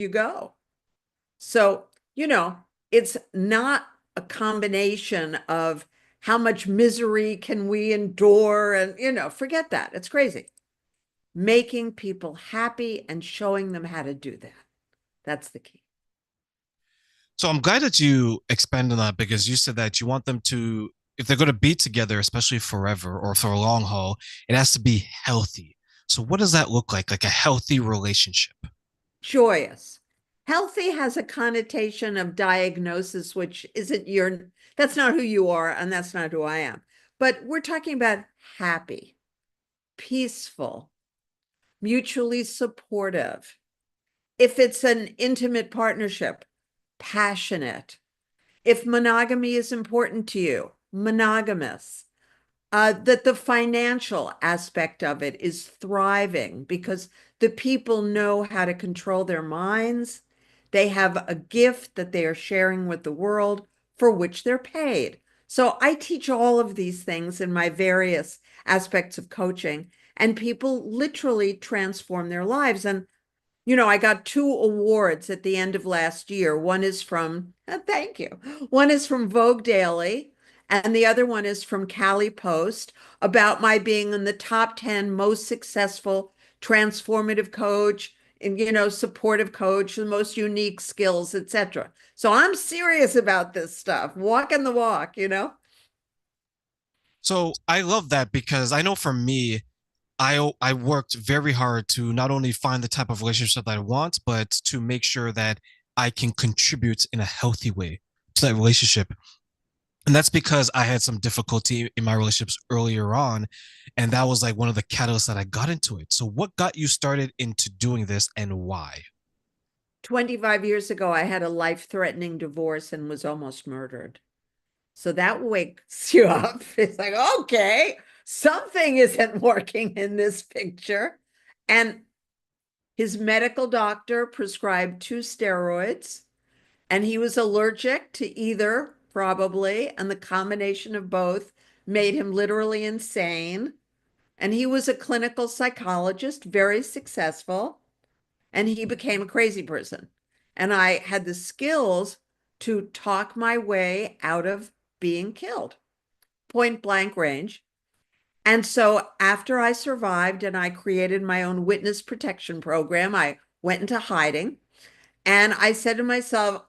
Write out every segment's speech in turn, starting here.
you go. So, it's not a combination of how much misery can we endure and, forget that. It's crazy. Making people happy and showing them how to do that. That's the key. So I'm glad that you expand on that because you said that you want them to, if they're going to be together, especially forever or for a long haul, it has to be healthy. So what does that look like a healthy relationship? Joyous. Healthy has a connotation of diagnosis, which isn't that's not who you are, and that's not who I am. But we're talking about happy, peaceful, mutually supportive. If it's an intimate partnership, passionate. If monogamy is important to you, monogamous. That the financial aspect of it is thriving because the people know how to control their minds. They have a gift that they are sharing with the world for which they're paid. So I teach all of these things in my various aspects of coaching, and people literally transform their lives. And I got two awards at the end of last year. One is from, thank you. One is from Vogue Daily, and the other one is from Cali Post about my being in the top 10 most successful transformative coach and, supportive coach, the most unique skills, etc. So I'm serious about this stuff, walking the walk. So I love that because I know for me, I worked very hard to not only find the type of relationship that I want, but to make sure that I can contribute in a healthy way to that relationship. And that's because I had some difficulty in my relationships earlier on. And that was like one of the catalysts that I got into it. So, what got you started into doing this and why? 25 years ago, I had a life-threatening divorce and was almost murdered. So that wakes you up. It's like, okay, something isn't working in this picture. And his medical doctor prescribed two steroids, and he was allergic to either, probably, and the combination of both made him literally insane. And he was a clinical psychologist, very successful, and he became a crazy person. And I had the skills to talk my way out of being killed, point blank range. And so after I survived and I created my own witness protection program, I went into hiding and I said to myself,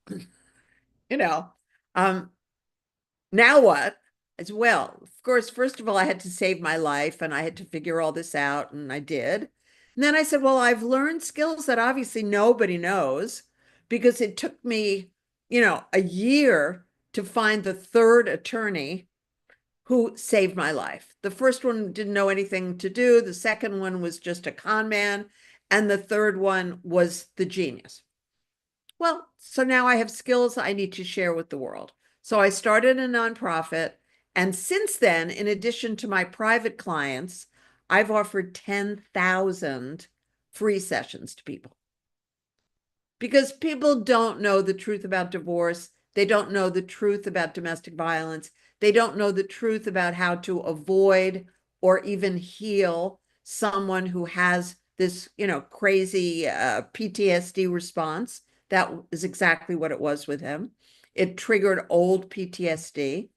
you know, um, now what? As well, of course, first of all, I had to save my life and I had to figure all this out, and I did. And then I said, well, I've learned skills that obviously nobody knows because it took me, a year to find the third attorney who saved my life. The first one didn't know anything to do. The second one was just a con man. And the third one was the genius. Well, so now I have skills I need to share with the world. So I started a nonprofit. And since then, in addition to my private clients, I've offered 10,000 free sessions to people because people don't know the truth about divorce. They don't know the truth about domestic violence. They don't know the truth about how to avoid or even heal someone who has this, crazy PTSD response. That is exactly what it was with him. It triggered old PTSD.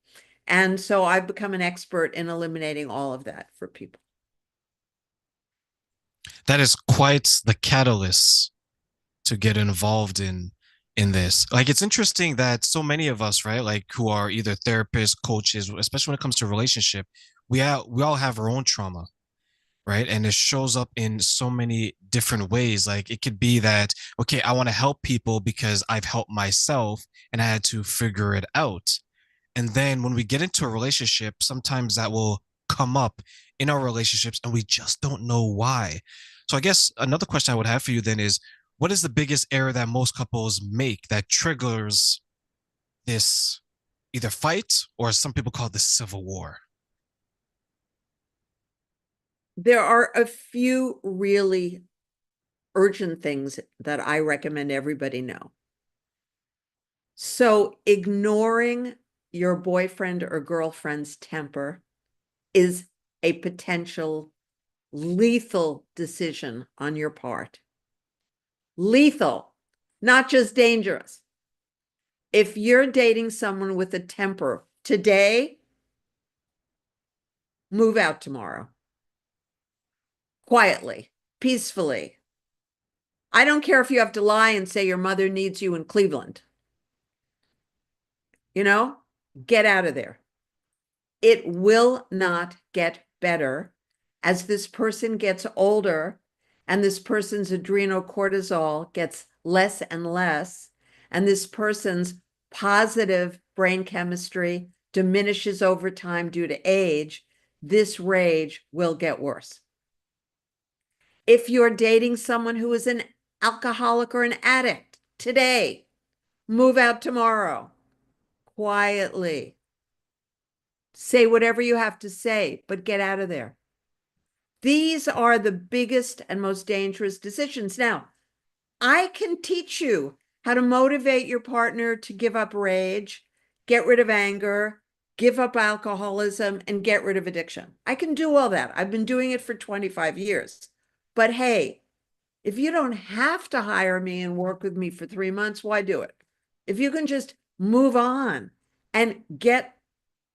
And so I've become an expert in eliminating all of that for people. That is quite the catalyst to get involved in this. Like it's interesting that so many of us, right, like who are either therapists, coaches, especially when it comes to relationship, we all have our own trauma, right? And it shows up in so many different ways. Like it could be that, okay, I want to help people because I've helped myself and I had to figure it out. And then when we get into a relationship, sometimes that will come up in our relationships and we just don't know why. So I guess another question I would have for you then is what is the biggest error that most couples make that triggers this either fight or as some people call this civil war? There are a few really urgent things that I recommend everybody know. So, ignoring your boyfriend or girlfriend's temper is a potential lethal decision on your part. Lethal, not just dangerous. If you're dating someone with a temper today, move out tomorrow. Quietly, peacefully. I don't care if you have to lie and say your mother needs you in Cleveland. You know, get out of there. It will not get better as this person gets older and this person's adrenal cortisol gets less and less, and this person's positive brain chemistry diminishes over time due to age. This rage will get worse. If you're dating someone who is an alcoholic or an addict today, move out tomorrow quietly. Say whatever you have to say, but get out of there. These are the biggest and most dangerous decisions. Now, I can teach you how to motivate your partner to give up rage, get rid of anger, give up alcoholism, and get rid of addiction. I can do all that. I've been doing it for 25 years. But hey, if you don't have to hire me and work with me for 3 months, why do it? If you can just move on and get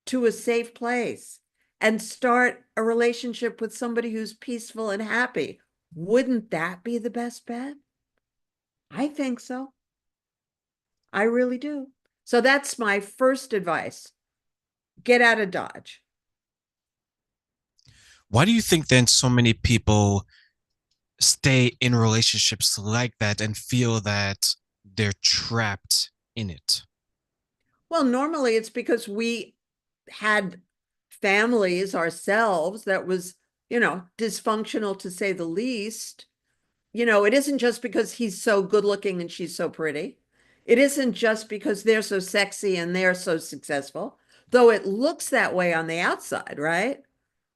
to a safe place and start a relationship with somebody who's peaceful and happy, wouldn't that be the best bet? I think so. I really do. So that's my first advice. Get out of Dodge. Why do you think then so many people stay in relationships like that and feel that they're trapped in it? Well, normally it's because we had families ourselves that was, dysfunctional to say the least. It isn't just because he's so good looking and she's so pretty. It isn't just because they're so sexy and they're so successful, though it looks that way on the outside, right?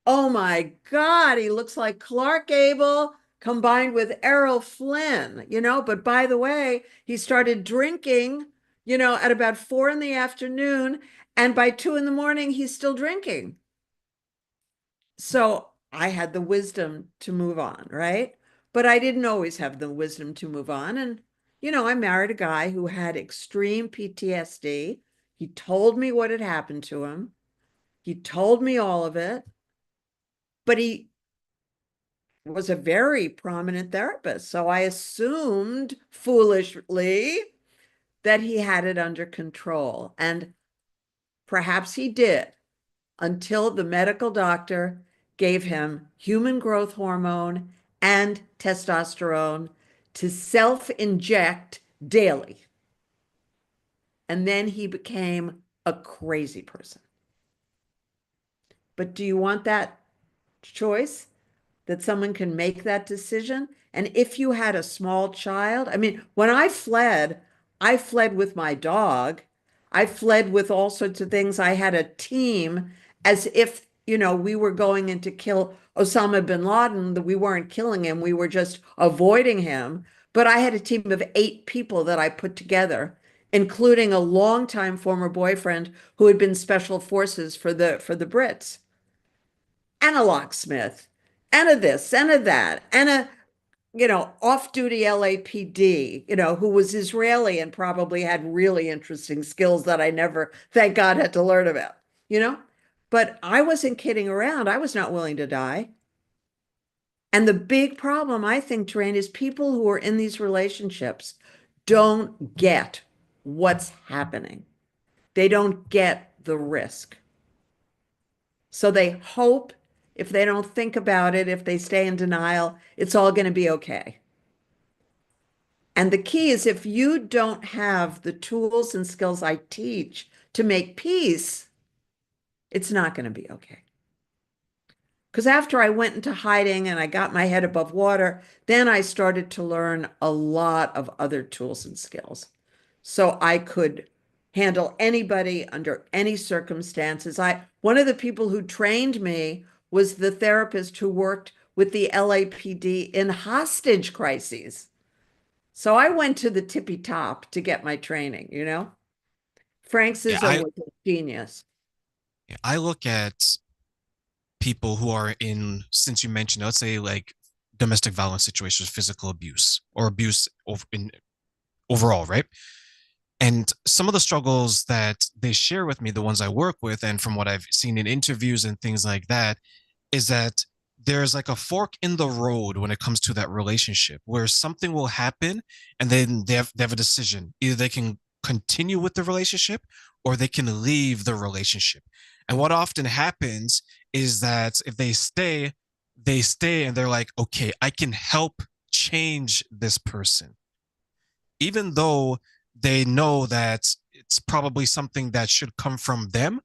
Oh my God, he looks like Clark Gable combined with Errol Flynn, but by the way, he started drinking, at about 4 in the afternoon, and by 2 in the morning, he's still drinking. So I had the wisdom to move on, right? But I didn't always have the wisdom to move on. And, I married a guy who had extreme PTSD. He told me what had happened to him. He told me all of it, but he was a very prominent therapist. So I assumed foolishly that he had it under control. And perhaps he did until the medical doctor gave him human growth hormone and testosterone to self inject daily. And then he became a crazy person. But do you want that choice? That someone can make that decision? And if you had a small child, I mean, when I fled with my dog. I fled with all sorts of things. I had a team as if, we were going in to kill Osama bin Laden, that we weren't killing him, we were just avoiding him. But I had a team of 8 people that I put together, including a longtime former boyfriend who had been special forces for the Brits, and a locksmith, and a this, and a that, and a, off-duty LAPD, who was Israeli and probably had really interesting skills that I never, thank God, had to learn about, you know? But I wasn't kidding around. I was not willing to die. And the big problem, I think, Terrain, is people who are in these relationships don't get what's happening. They don't get the risk. So they hope if they don't think about it, if they stay in denial, it's all going to be okay. And the key is if you don't have the tools and skills I teach to make peace, it's not going to be okay. Because after I went into hiding and I got my head above water, then I started to learn a lot of other tools and skills. So I could handle anybody under any circumstances. One of the people who trained me was the therapist who worked with the LAPD in hostage crises. So I went to the tippy top to get my training. Frank Yeah, Zizzo was a genius. I look at people who are in, since you mentioned, let's say like domestic violence situations, physical abuse or abuse in overall, right? And some of the struggles that they share with me, the ones I work with, and from what I've seen in interviews and things like that, is that there's like a fork in the road when it comes to that relationship where something will happen and then they have a decision. Either they can continue with the relationship or they can leave the relationship. And what often happens is that if they stay and they're like, okay, I can help change this person even though they know that it's probably something that should come from them.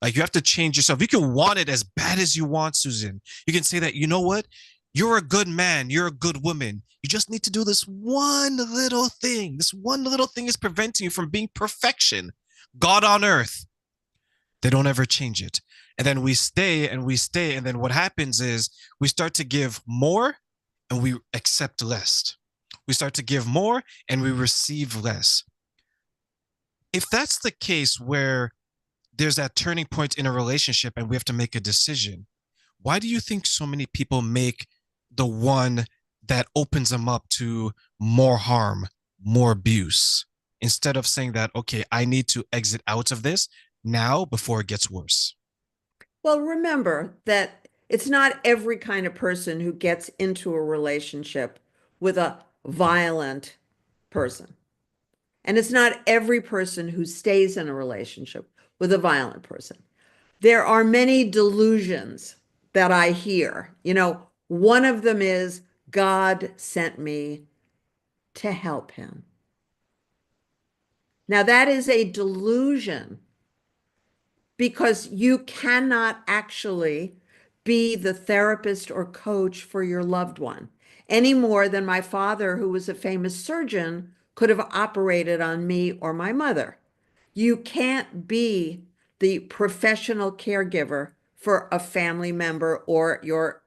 Like you have to change yourself. You can want it as bad as you want, Susan. You can say that, you know what? You're a good man. You're a good woman. You just need to do this one little thing. This one little thing is preventing you from being perfection. God on earth. They don't ever change it. And then we stay and we stay. And then what happens is we start to give more and we accept less. We start to give more and we receive less. If that's the case where there's that turning point in a relationship and we have to make a decision, why do you think so many people make the one that opens them up to more harm, more abuse, instead of saying that, okay, I need to exit out of this now before it gets worse? Well, remember that it's not every kind of person who gets into a relationship with a violent person. And it's not every person who stays in a relationship with a violent person. There are many delusions that I hear. One of them is God sent me to help him. Now, that is a delusion because you cannot actually be the therapist or coach for your loved one any more than my father, who was a famous surgeon, could have operated on me or my mother. You can't be the professional caregiver for a family member or your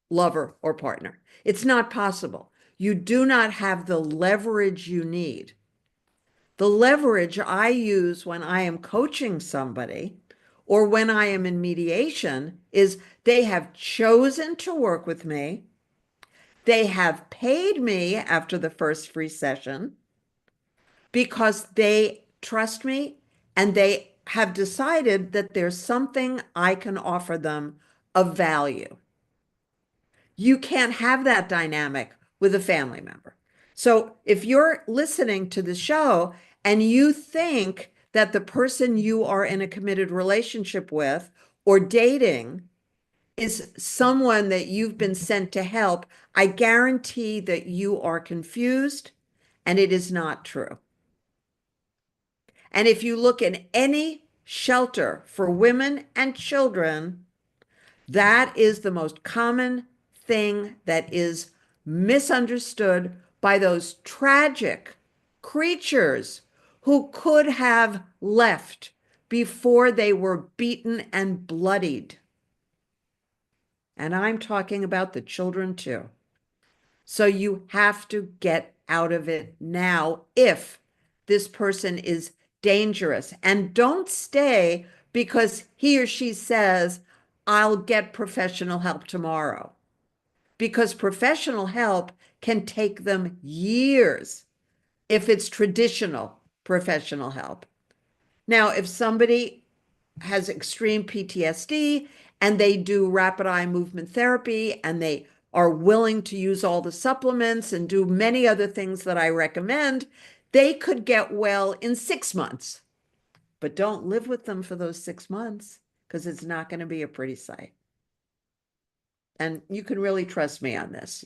lover or partner. It's not possible. You do not have the leverage you need. The leverage I use when I am coaching somebody or when I am in mediation is they have chosen to work with me. They have paid me after the first free session because they trust me and they have decided that there's something I can offer them of value. You can't have that dynamic with a family member. So if you're listening to the show and you think that the person you are in a committed relationship with or dating is someone that you've been sent to help, I guarantee that you are confused and it is not true. And if you look in any shelter for women and children, that is the most common thing that is misunderstood by those tragic creatures who could have left before they were beaten and bloodied. And I'm talking about the children too. So you have to get out of it now if this person is dangerous. And don't stay because he or she says, I'll get professional help tomorrow. Because professional help can take them years if it's traditional professional help. Now, if somebody has extreme PTSD and they do rapid eye movement therapy and they are willing to use all the supplements and do many other things that I recommend, they could get well in 6 months. But don't live with them for those 6 months because it's not going to be a pretty sight. And you can really trust me on this.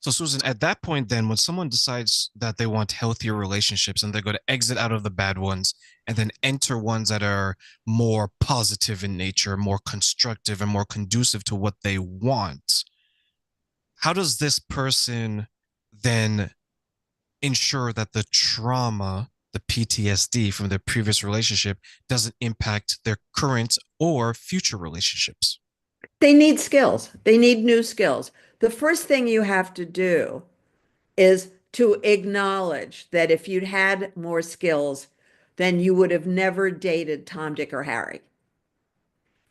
So, Susan, at that point, then, when someone decides that they want healthier relationships and they're going to exit out of the bad ones and then enter ones that are more positive in nature, more constructive, and more conducive to what they want, how does this person then ensure that the trauma, the PTSD from their previous relationship doesn't impact their current or future relationships? They need skills. They need new skills. The first thing you have to do is to acknowledge that if you'd had more skills, then you would have never dated Tom, Dick, or Harry.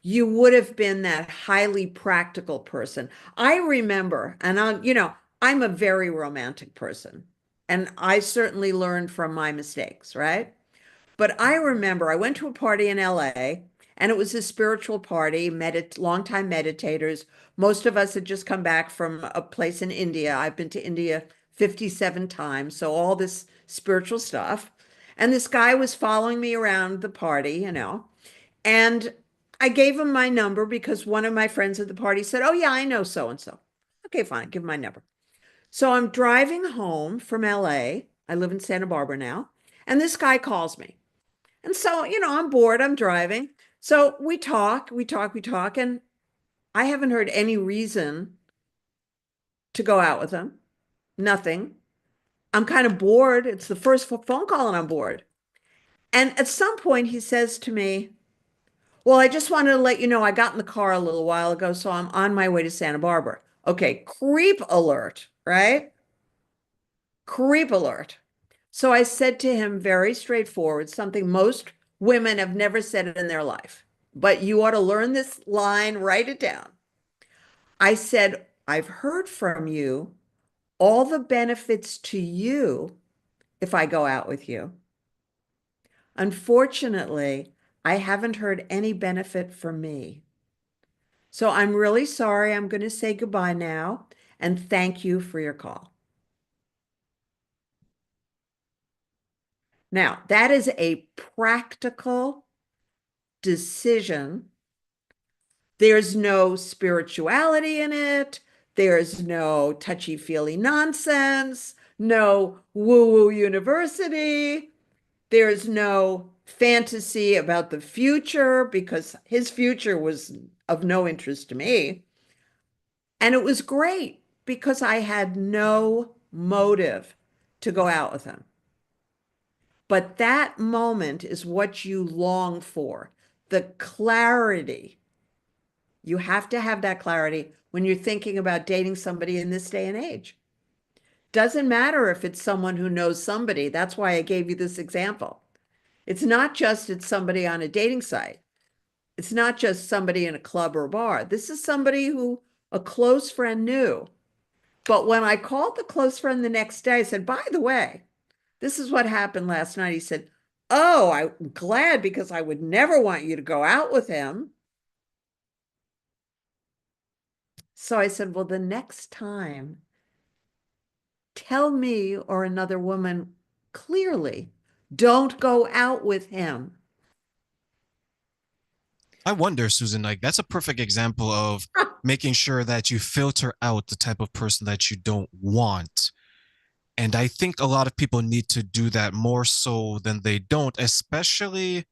you would have been that highly practical person. I remember, and I'm a very romantic person, and I certainly learned from my mistakes, right? But I remember I went to a party in LA, and it was a spiritual party, longtime meditators. Most of us had just come back from a place in India. I've been to India 57 times, so all this spiritual stuff. And this guy was following me around the party. And I gave him my number because one of my friends at the party said, "Oh, yeah, I know so and so." Okay, fine, give him my number. So I'm driving home from LA. I live in Santa Barbara now. And this guy calls me. And so, I'm bored, I'm driving. So we talk, and I haven't heard any reason to go out with him. Nothing. I'm kind of bored. It's the first phone call and I'm bored. And at some point he says to me, "Well, I just wanted to let you know I got in the car a little while ago, so I'm on my way to Santa Barbara." Okay, creep alert, right? Creep alert. So I said to him very straightforward, something most women have never said in their life, but you ought to learn this line, write it down. I said, "I've heard from you all the benefits to you if I go out with you. Unfortunately, I haven't heard any benefit for me. So I'm really sorry. I'm going to say goodbye now and thank you for your call." Now, that is a practical decision. There's no spirituality in it. There's no touchy-feely nonsense, no woo-woo university. There's no fantasy about the future because his future was of no interest to me. And it was great because I had no motive to go out with him. But that moment is what you long for, the clarity. You have to have that clarity when you're thinking about dating somebody in this day and age. Doesn't matter if it's someone who knows somebody. That's why I gave you this example. It's somebody on a dating site. It's not just somebody in a club or bar. This is somebody who a close friend knew. But when I called the close friend the next day, I said, "By the way, this is what happened last night." He said, "Oh, I'm glad because I would never want you to go out with him." So I said, "Well, the next time, tell me or another woman clearly, don't go out with him." I wonder, Susan, like that's a perfect example of making sure that you filter out the type of person that you don't want. And I think a lot of people need to do that more so than they don't, especially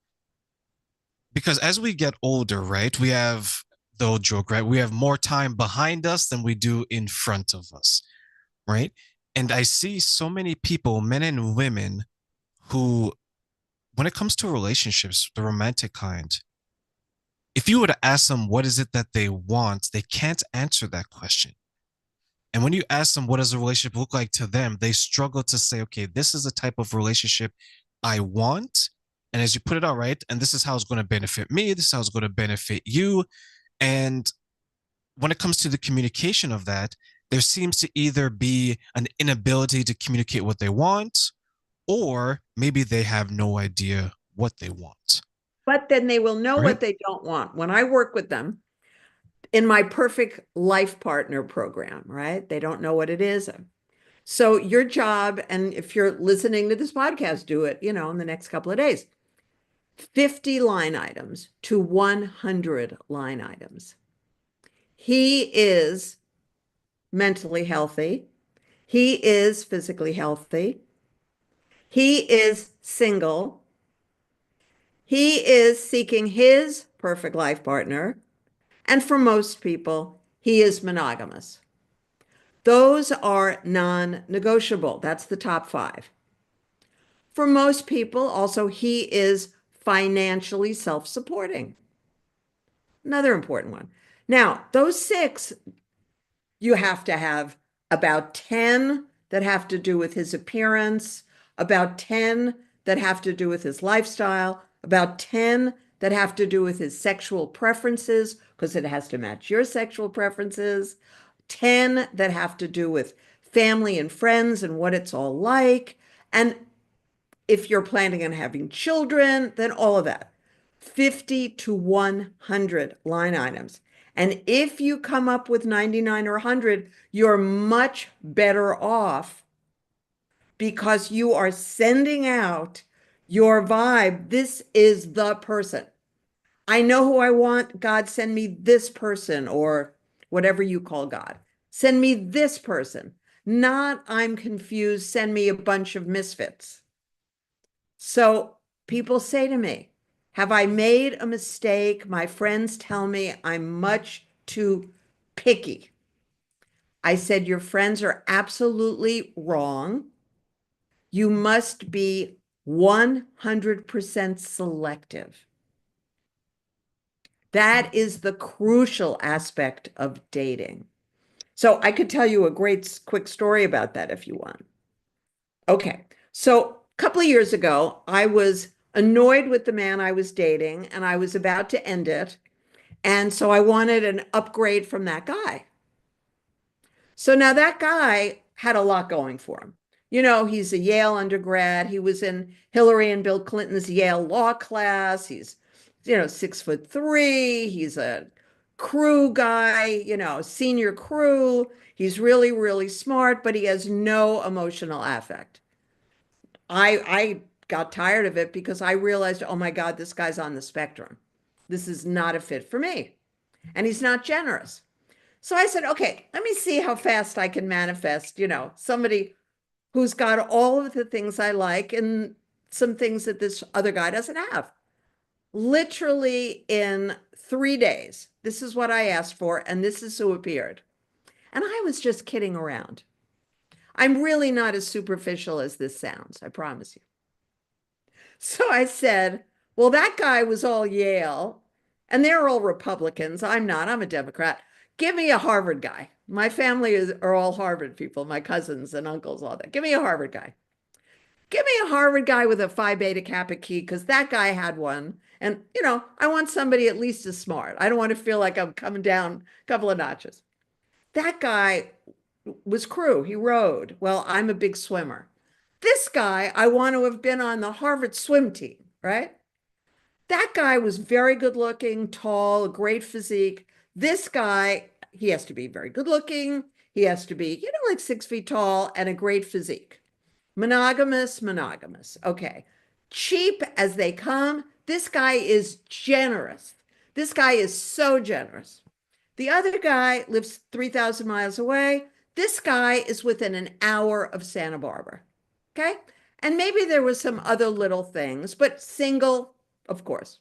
because as we get older, right, we have the old joke, right? We have more time behind us than we do in front of us, right? And I see so many people, men and women, who, when it comes to relationships, the romantic kind, if you were to ask them what is it that they want, they can't answer that question. And when you ask them what does a relationship look like to them, they struggle to say, okay, this is the type of relationship I want. And as you put it out, right? And this is how it's going to benefit me. This is how it's going to benefit you. And when it comes to the communication of that, there seems to either be an inability to communicate what they want, or maybe they have no idea what they want. But then they will know Right? what they don't want. When I work with them in my perfect life partner program, right? They don't know what it is. So your job, and if you're listening to this podcast, do it, in the next couple of days. 50 line items to 100 line items. He is mentally healthy. He is physically healthy. He is single. He is seeking his perfect life partner. And for most people, he is monogamous. Those are non-negotiable. That's the top five. For most people, also, he is financially self-supporting. Another important one. Now, those six, you have to have about 10 that have to do with his appearance, about 10 that have to do with his lifestyle, about 10 that have to do with his sexual preferences, because it has to match your sexual preferences, 10 that have to do with family and friends and what it's all like. And if you're planning on having children, then all of that. 50 to 100 line items. And if you come up with 99 or 100, you're much better off because you are sending out your vibe. This is the person. I know who I want. God, send me this person, or whatever you call God. Send me this person. Not, I'm confused, send me a bunch of misfits. So people say to me, have I made a mistake? My friends tell me I'm much too picky. I said, your friends are absolutely wrong. You must be 100% selective. That is the crucial aspect of dating. So I could tell you a great quick story about that if you want. Okay. So a couple of years ago, I was annoyed with the man I was dating and I was about to end it. And so I wanted an upgrade from that guy. So now that guy had a lot going for him. You know, he's a Yale undergrad. He was in Hillary and Bill Clinton's Yale law class. He's, 6'3". He's a crew guy, senior crew. He's really, really smart, but he has no emotional affect. I got tired of it because I realized, oh my God, this guy's on the spectrum. This is not a fit for me. And he's not generous. So I said, okay, let me see how fast I can manifest, somebody who's got all of the things I like and some things that this other guy doesn't have. Literally in 3 days, this is what I asked for, and this is who appeared. And I was just kidding around. I'm really not as superficial as this sounds, I promise you. So I said, well, that guy was all Yale, and they're all Republicans. I'm not, I'm a Democrat. Give me a Harvard guy. My family are all Harvard people, my cousins and uncles, all that. Give me a Harvard guy. Give me a Harvard guy with a Phi Beta Kappa key, because that guy had one. And, I want somebody at least as smart. I don't want to feel like I'm coming down a couple of notches. That guy was crew. He rowed. Well, I'm a big swimmer. This guy, I want to have been on the Harvard swim team, right? That guy was very good looking, tall, a great physique. This guy, he has to be very good looking. He has to be, like 6 feet tall and a great physique. Monogamous, monogamous. Okay. Cheap as they come. This guy is generous. This guy is so generous. The other guy lives 3,000 miles away. This guy is within an hour of Santa Barbara. Okay. And maybe there was some other little things, but single, of course.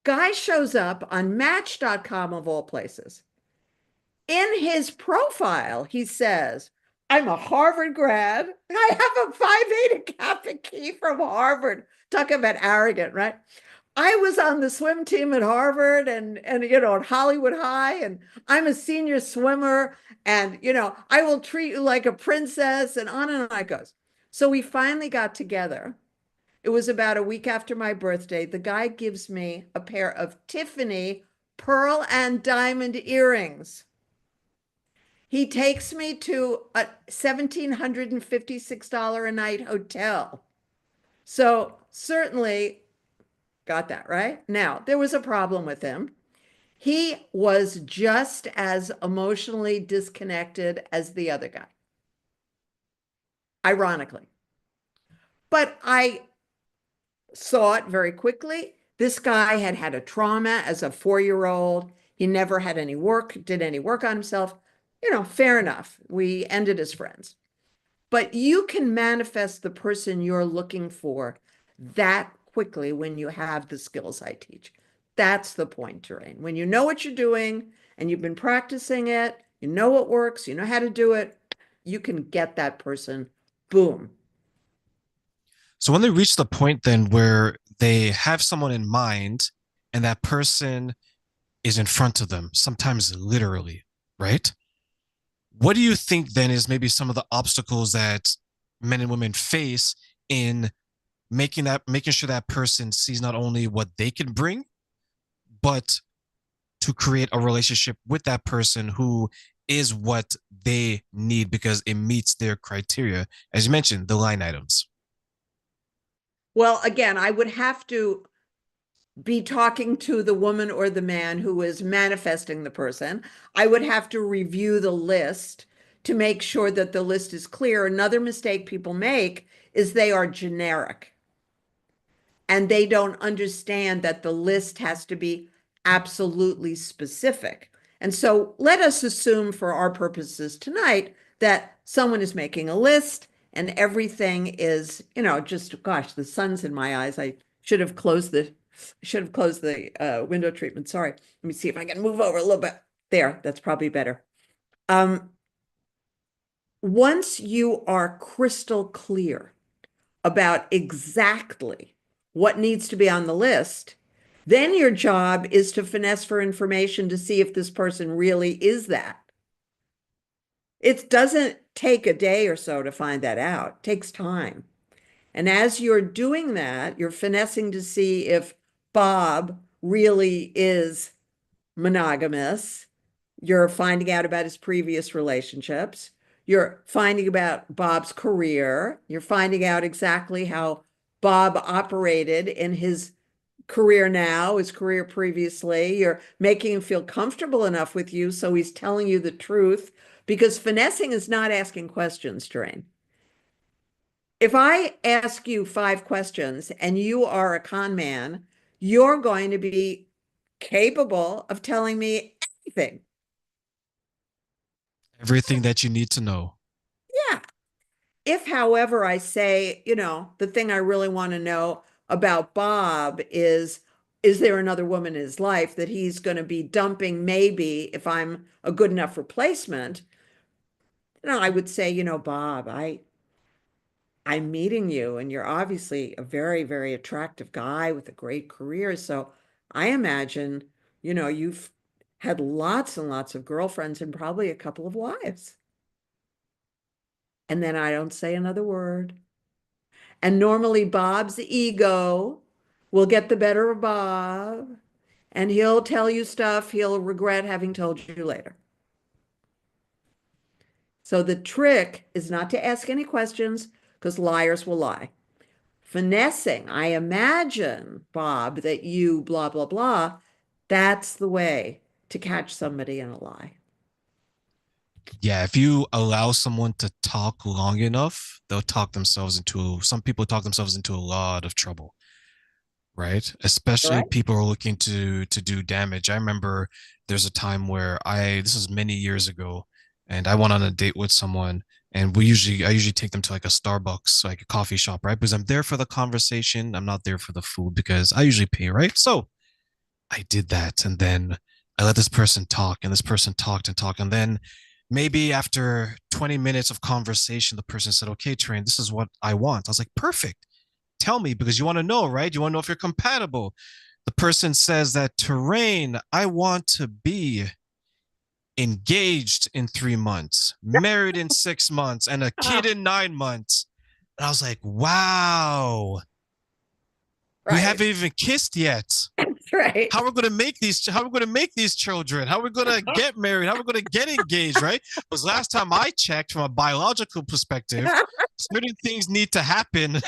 Guy shows up on Match.com of all places. In his profile, he says, I'm a Harvard grad. I have a Phi Beta Kappa key from Harvard. Talk about arrogant, right? I was on the swim team at Harvard and at Hollywood High, and I'm a senior swimmer, and I will treat you like a princess, and on it goes. So we finally got together. It was about a week after my birthday. The guy gives me a pair of Tiffany pearl and diamond earrings. He takes me to a $1,756 a night hotel. So certainly got that, right? Now, there was a problem with him. He was just as emotionally disconnected as the other guy, ironically. But I saw it very quickly. This guy had had a trauma as a 4-year-old. He never had any work, did any work on himself. Fair enough. We ended as friends. But you can manifest the person you're looking for that quickly when you have the skills I teach. That's the point, Terrain. When you know what you're doing and you've been practicing it, you know what works, you know how to do it, you can get that person. Boom. So when they reach the point then where they have someone in mind and that person is in front of them, sometimes literally, right? What do you think then is maybe some of the obstacles that men and women face in making sure that person sees not only what they can bring, but to create a relationship with that person who is what they need because it meets their criteria. As you mentioned, the line items. Well, again, I would have to be talking to the woman or the man who is manifesting the person. I would have to review the list to make sure that the list is clear. Another mistake people make is they are generic and they don't understand that the list has to be absolutely specific. And so let us assume for our purposes tonight that someone is making a list and everything is, just gosh, the sun's in my eyes. I should have closed the window treatment. Sorry. Let me see if I can move over a little bit. There, that's probably better. Once you are crystal clear about exactly what needs to be on the list, then your job is to finesse for information to see if this person really is that. It doesn't take a day or so to find that out. It takes time. And as you're doing that, you're finessing to see if Bob really is monogamous. You're finding out about his previous relationships. You're finding about Bob's career. You're finding out exactly how Bob operated in his career now, his career previously. You're making him feel comfortable enough with you so he's telling you the truth because finessing is not asking questions, Drain. If I ask you 5 questions and you are a con man, you're going to be capable of telling me anything. Everything that you need to know. Yeah. If, however, I say, the thing I really want to know about Bob is there another woman in his life that he's going to be dumping maybe if I'm a good enough replacement? I would say, Bob, I'm meeting you and you're obviously a very, very attractive guy with a great career. So I imagine, you've had lots and lots of girlfriends and probably a couple of wives. And then I don't say another word. And normally Bob's ego will get the better of Bob and he'll tell you stuff he'll regret having told you later. So the trick is not to ask any questions because liars will lie. Finessing, I imagine, Bob, that you blah, blah, blah. That's the way to catch somebody in a lie. Yeah, if you allow someone to talk long enough, some people talk themselves into a lot of trouble, right? All Especially right. people who are looking to do damage. I remember there's a time where this was many years ago, and I went on a date with someone, and I usually take them to like a Starbucks, like a coffee shop, right? Because I'm there for the conversation. I'm not there for the food because I usually pay, right? So I did that. And then I let this person talk, and this person talked and talked. And then maybe after 20 minutes of conversation, the person said, "Okay, Train, this is what I want." I was like, "Perfect. Tell me, because you want to know, right? You want to know if you're compatible." The person says that, "Terrain, I want to be engaged in 3 months, married in 6 months, and a Oh, kid in 9 months." And I was like, wow, we right. haven't even kissed yet. That's right. How are we going to make these children? How are we going to get married? How are we going to get engaged, right? Because last time I checked from a biological perspective, certain things need to happen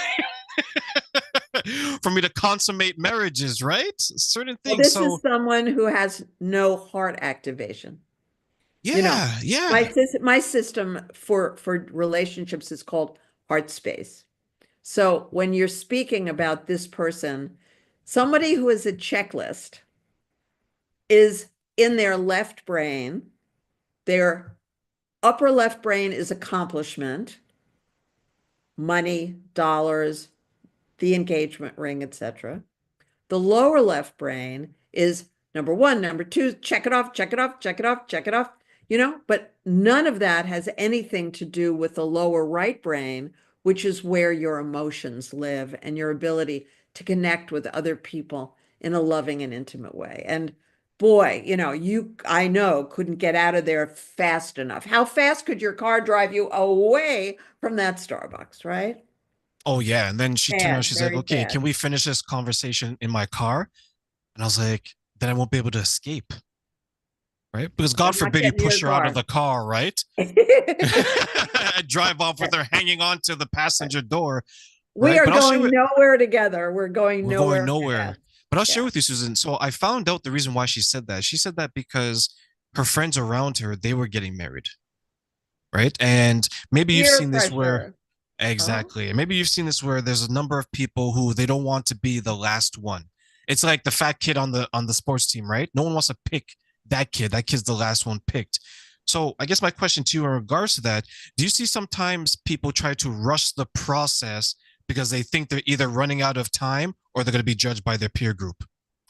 for me to consummate marriages, right? Certain Well, things. this is So someone who has no heart activation. You know, yeah, yeah. my system for relationships is called heart space. So when you're speaking about this person, somebody who is a checklist is in their left brain. Their upper left brain is accomplishment, money, dollars, the engagement ring, etc. The lower left brain is number one, number two, check it off, check it off, check it off, check it off, but none of that has anything to do with the lower right brain, which is where your emotions live and your ability to connect with other people in a loving and intimate way. And boy, I know couldn't get out of there fast enough. How fast could your car drive you away from that Starbucks, right? Oh yeah. And then she turned around, Bad, she's like, very okay, bad. can we finish this conversation in my car? And I was like, then I won't be able to escape, right? Because They're God not forbid you getting your push her out of car. the car, right? And drive off with her hanging onto the passenger door, We right? are But I'll share going with nowhere together. We're going we're going nowhere fast. nowhere. But I'll share Yeah. with you, Susan. So I found out the reason why she said that. She said that because her friends around her, they were getting married, right? And maybe you've Peer seen this where pressure. Oh, exactly. And maybe you've seen this where there's a number of people who they don't want to be the last one. It's like the fat kid on the sports team, right? No one wants to pick that kid. That kid's the last one picked. So I guess my question to you in regards to that, do you see sometimes people try to rush the process because they think they're either running out of time or they're going to be judged by their peer group?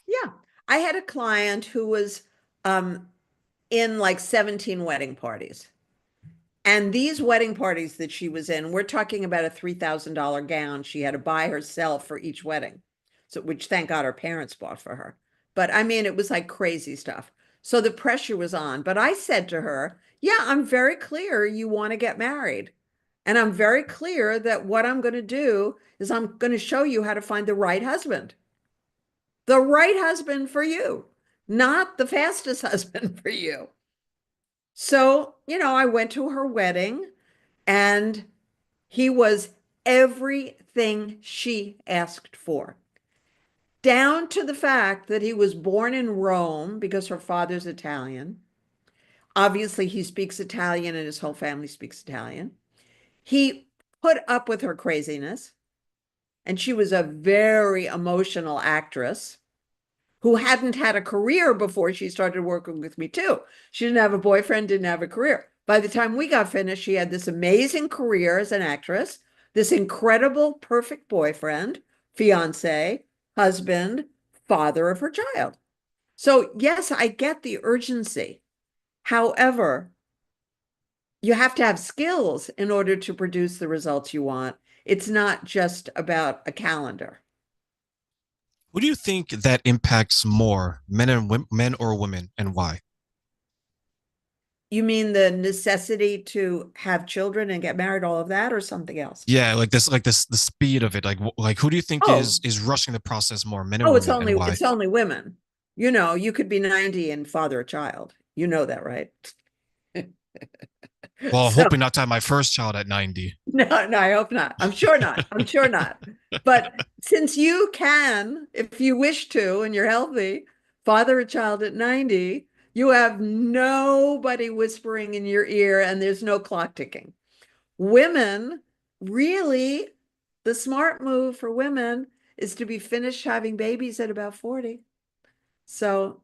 yeah. I had a client who was um, in like 17 wedding parties. And these wedding parties that she was in, we're talking about a $3,000 gown she had to buy herself for each wedding. So, which thank God her parents bought for her. But I mean, it was like crazy stuff. So the pressure was on. But I said to her, yeah, I'm very clear you want to get married. And I'm very clear that what I'm going to do is I'm going to show you how to find the right husband for you, not the fastest husband for you. So, I went to her wedding and he was everything she asked for, down to the fact that he was born in Rome because her father's Italian. Obviously, he speaks Italian and his whole family speaks Italian. He put up with her craziness, and she was a very emotional actress who hadn't had a career before she started working with me too. She didn't have a boyfriend, didn't have a career. By the time we got finished, she had this amazing career as an actress, this incredible, perfect boyfriend, fiance, husband, father of her child. So, yes, I get the urgency. However, you have to have skills in order to produce the results you want. It's not just about a calendar. Who do you think that impacts more, men or women, and why? You mean the necessity to have children and get married, all of that, or something else? Yeah, the speed of it. Like who do you think Oh, is rushing the process more, men or oh, women, and why? it's only women. You could be 90 and father a child. You know that, right? Well, So hoping not to have my first child at 90. no, no, I hope not. I'm sure not. I'm sure not. But since you can, if you wish to, and you're healthy, father a child at 90, you have nobody whispering in your ear and there's no clock ticking. Women, really, the smart move for women is to be finished having babies at about 40. So,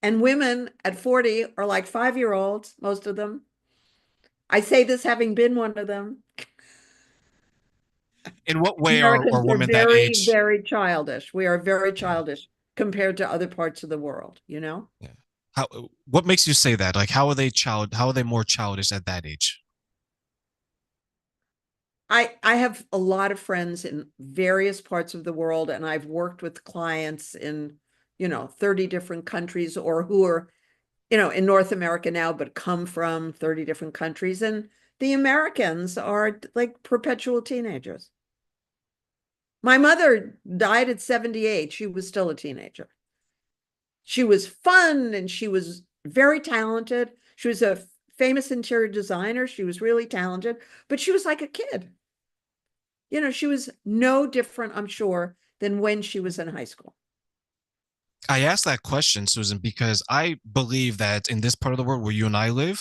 and women at 40 are like 5-year olds, most of them. I say this having been one of them. In what way are Americans are women that very, age? very childish. We are very Yeah, childish compared to other parts of the world, you know? yeah. How? What makes you say that? Like, how are they child? How are they more childish at that age? I have a lot of friends in various parts of the world, and I've worked with clients in, 30 different countries or who are, in North America now, but come from 30 different countries. And the Americans are like perpetual teenagers. My mother died at 78. She was still a teenager. She was fun and she was very talented. She was a famous interior designer. She was really talented, but she was like a kid. She was no different, I'm sure, than when she was in high school. I asked that question, Susan, because I believe that in this part of the world where you and I live,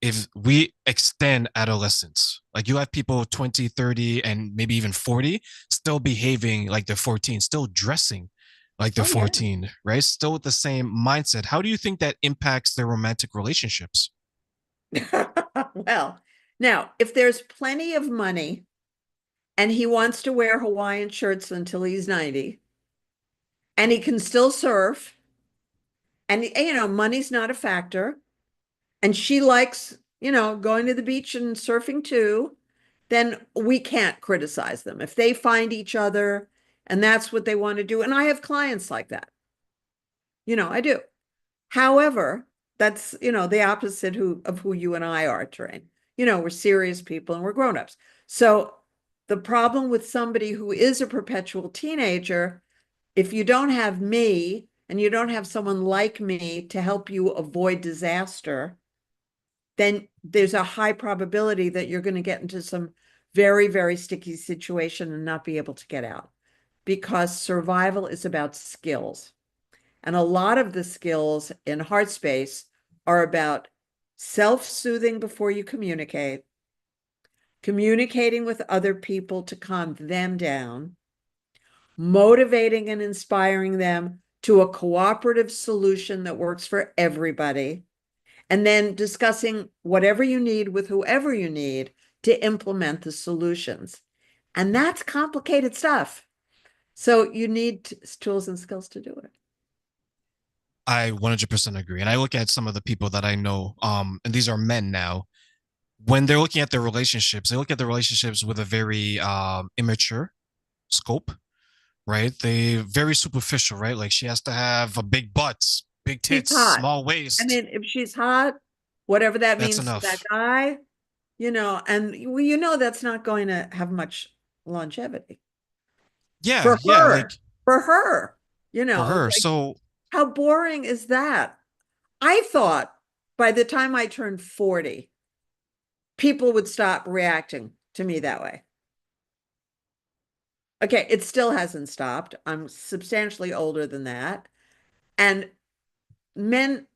if we extend adolescence, like you have people 20, 30, and maybe even 40 still behaving like they're 14, still dressing like they're Oh, yeah. 14, right? Still with the same mindset. How do you think that impacts their romantic relationships? Well, now, if there's plenty of money and he wants to wear Hawaiian shirts until he's 90 and he can still surf and, money's not a factor and she likes, going to the beach and surfing too, then we can't criticize them. If they find each other and that's what they want to do. And I have clients like that. I do. However, that's, the opposite of who you and I are, Terrain. We're serious people and we're grown-ups. So The problem with somebody who is a perpetual teenager, if you don't have me and you don't have someone like me to help you avoid disaster, then there's a high probability that you're going to get into some very, very sticky situation and not be able to get out, because survival is about skills. And a lot of the skills in heart space are about self-soothing before you communicate, communicating with other people to calm them down, motivating and inspiring them to a cooperative solution that works for everybody, and then discussing whatever you need with whoever you need to implement the solutions. And that's complicated stuff. So you need tools and skills to do it. I 100% agree. And I look at some of the people that I know, and these are men now. When they're looking at their relationships, they look at their relationships with a very immature scope, right? They very superficial, right? Like she has to have a big butt, big She's tits, hot. small I waist. mean, if she's hot, whatever that That's means to that enough. guy, and that's not going to have much longevity Yeah, for yeah, like her. For her, for it's her. like, So how boring is that? I thought by the time I turned 40, people would stop reacting to me that way. Okay, it still hasn't stopped. I'm substantially older than that. And men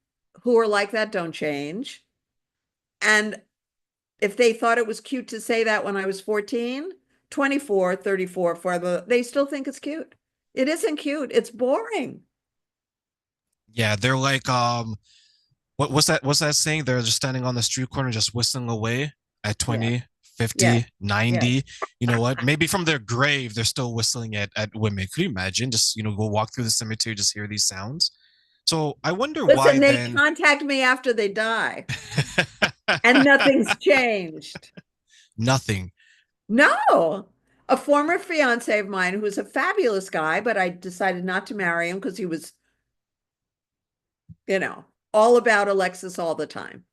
who are like that don't change. And if they thought it was cute to say that when I was 14, 24, 34, they still think it's cute. It isn't cute. It's boring. yeah, they're like what's that saying? They're just standing on the street corner just whistling away at Yeah. 20, Yes. 50, Yes. 90. You know what? Maybe from their grave they're still whistling at women. Could you imagine? Just, go walk through the cemetery, just hear these sounds. So I wonder why Listen, they then. contact me after they die and nothing's changed. Nothing. No. A former fiance of mine who was a fabulous guy, but I decided not to marry him because he was, all about Alexis all the time.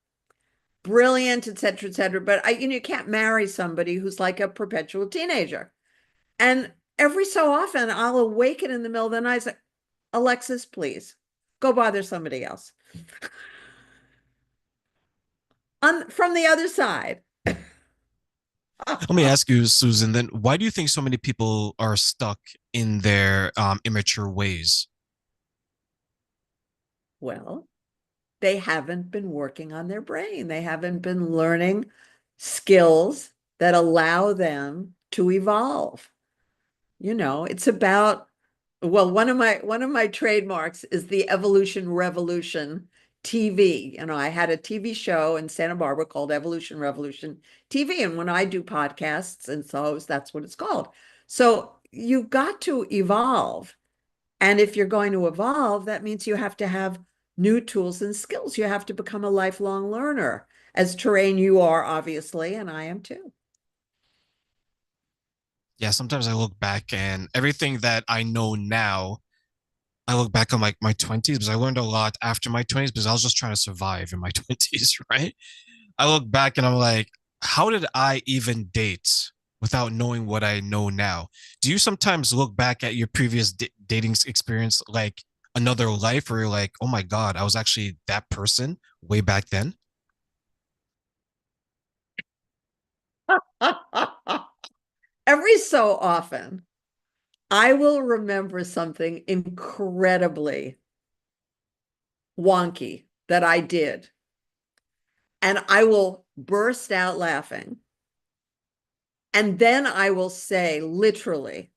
Brilliant, et cetera, et cetera. But you can't marry somebody who's like a perpetual teenager. And every so often I'll awaken in the middle of the night and say, Alexis, please go bother somebody else. From the other side. Let me ask you, Susan, then why do you think so many people are stuck in their immature ways? Well, they haven't been working on their brain. They haven't been learning skills that allow them to evolve. It's about, well, one of my trademarks is the evolution revolution TV. I had a TV show in Santa Barbara called Evolution Revolution TV. And when I do podcasts and so that's what it's called. So you've got to evolve. And if you're going to evolve, that means you have to have new tools and skills. You have to become a lifelong learner. As Terrain, you are obviously, and I am too. Yeah, sometimes I look back and everything that I know now, I look back on like my 20s because I learned a lot after my 20s because I was just trying to survive in my 20s, right? I look back and I'm like, how did I even date without knowing what I know now? Do you sometimes look back at your previous dating experience like another life where you're like, oh my God, I was actually that person way back then? Every so often, I will remember something incredibly wonky that I did, and I will burst out laughing. And then I will say, literally,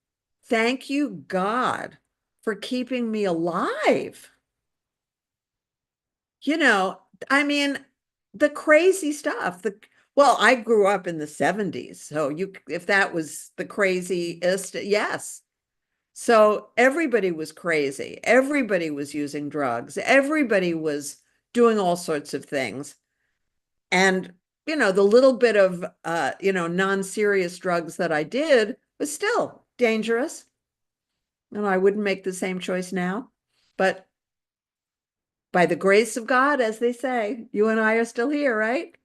thank you, God, for keeping me alive. You know, I mean, the crazy stuff. Well, I grew up in the 70s, so if that was the craziest, yes. So everybody was crazy. Everybody was using drugs. Everybody was doing all sorts of things. And, the little bit of, non-serious drugs that I did was still dangerous. And I wouldn't make the same choice now. But by the grace of God, as they say, you and I are still here, right?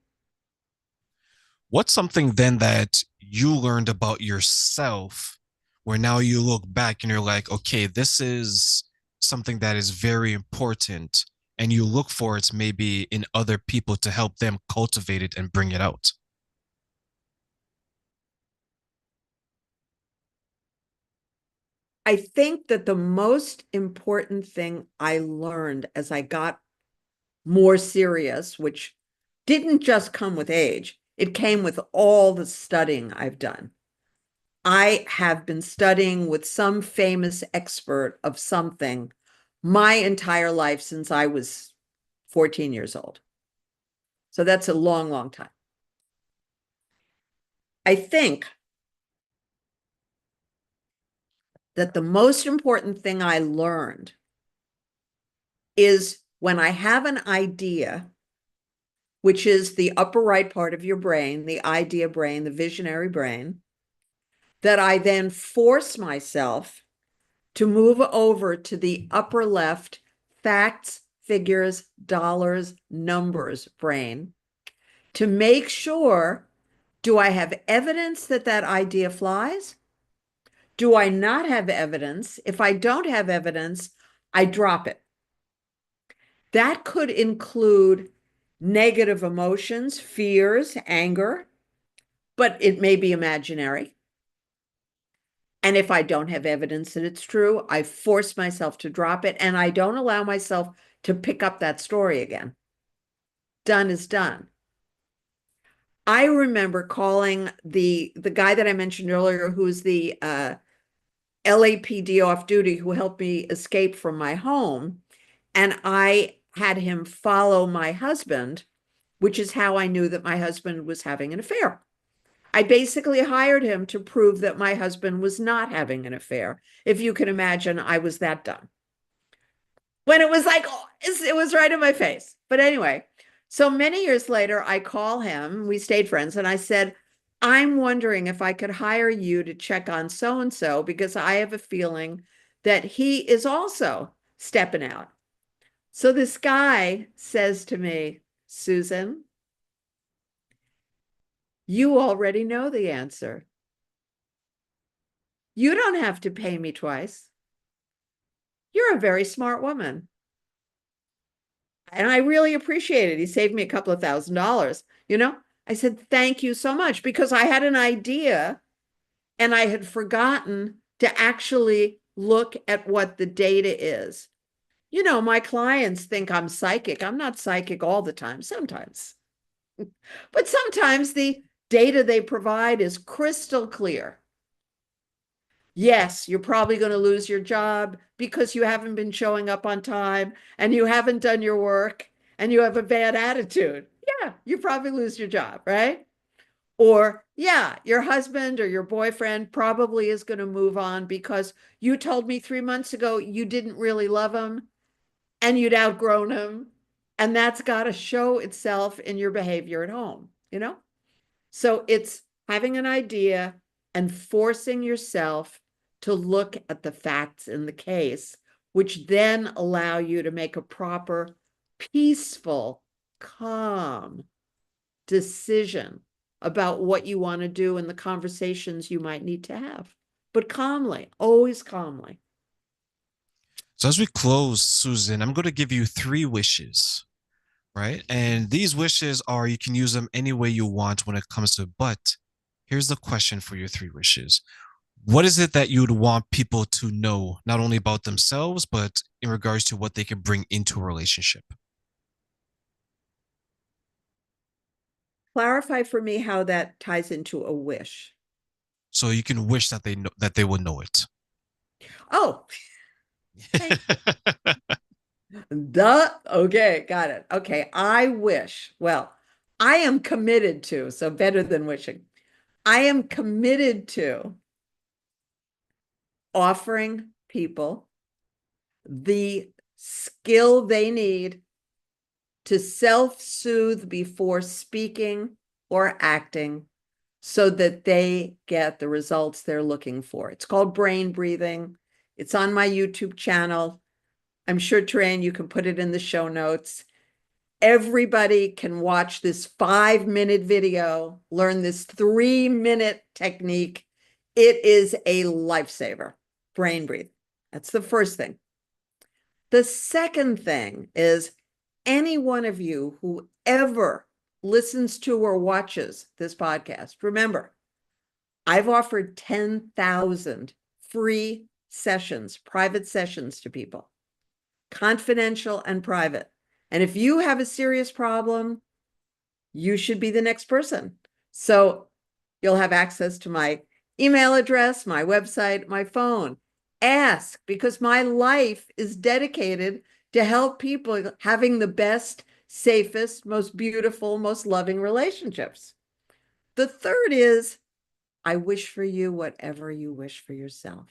What's something then that you learned about yourself where now you look back and you're like, okay, this is something that is very important, and you look for it maybe in other people to help them cultivate it and bring it out? I think that the most important thing I learned as I got more serious, which didn't just come with age, it came with all the studying I've done. I have been studying with some famous expert of something my entire life since I was 14 years old. So that's a long, long time. I think that the most important thing I learned is when I have an idea, which is the upper right part of your brain, the idea brain, the visionary brain, that I then force myself to move over to the upper left facts, figures, dollars, numbers brain to make sure, do I have evidence that that idea flies? Do I not have evidence? If I don't have evidence, I drop it. That could include negative emotions, fears, anger, but it may be imaginary. And if I don't have evidence that it's true, I force myself to drop it and I don't allow myself to pick up that story again. Done is done. I remember calling the guy that I mentioned earlier, who's the LAPD off duty, who helped me escape from my home. And I had him follow my husband, which is how I knew that my husband was having an affair. I basically hired him to prove that my husband was not having an affair. If you can imagine, I was that dumb. When it was like, oh, it was right in my face. But anyway, so many years later, I call him, we stayed friends, and I said, I'm wondering if I could hire you to check on so and so because I have a feeling that he is also stepping out. So this guy says to me, Susan, you already know the answer. You don't have to pay me twice. You're a very smart woman. And I really appreciate it. He saved me a couple of $1,000, you know? I said, thank you so much because I had an idea and I had forgotten to actually look at what the data is. You know, my clients think I'm psychic. I'm not psychic all the time, sometimes. But sometimes the data they provide is crystal clear. Yes, you're probably going to lose your job because you haven't been showing up on time and you haven't done your work and you have a bad attitude. Yeah, you probably lose your job, right? Or, yeah, your husband or your boyfriend probably is going to move on because you told me 3 months ago you didn't really love him and you'd outgrown him. And that's got to show itself in your behavior at home, you know? So it's having an idea and forcing yourself to look at the facts in the case, which then allow you to make a proper, peaceful, calm decision about what you want to do and the conversations you might need to have. But calmly, always calmly. So as we close, Susan, I'm going to give you three wishes, right? And these wishes are, you can use them any way you want when it comes to, but here's the question for your three wishes. What is it that you would want people to know, not only about themselves, but in regards to what they can bring into a relationship? Clarify for me how that ties into a wish. So you can wish that they know, that they would know it. Oh, thank you. Duh. Okay, got it. Okay, I wish. Well, I am committed to, so better than wishing. I am committed to offering people the skill they need to self-soothe before speaking or acting so that they get the results they're looking for. It's called brain breathing. It's on my YouTube channel. I'm sure, Tran, you can put it in the show notes. Everybody can watch this 5-minute video, learn this 3-minute technique. It is a lifesaver. Brain breathe. That's the first thing. The second thing is any one of you who ever listens to or watches this podcast, remember, I've offered 10,000 free sessions, private sessions to people, confidential and private. And if you have a serious problem, you should be the next person. So you'll have access to my email address, my website, my phone. Ask, because my life is dedicated to help people having the best, safest, most beautiful, most loving relationships. The third is, I wish for you whatever you wish for yourself.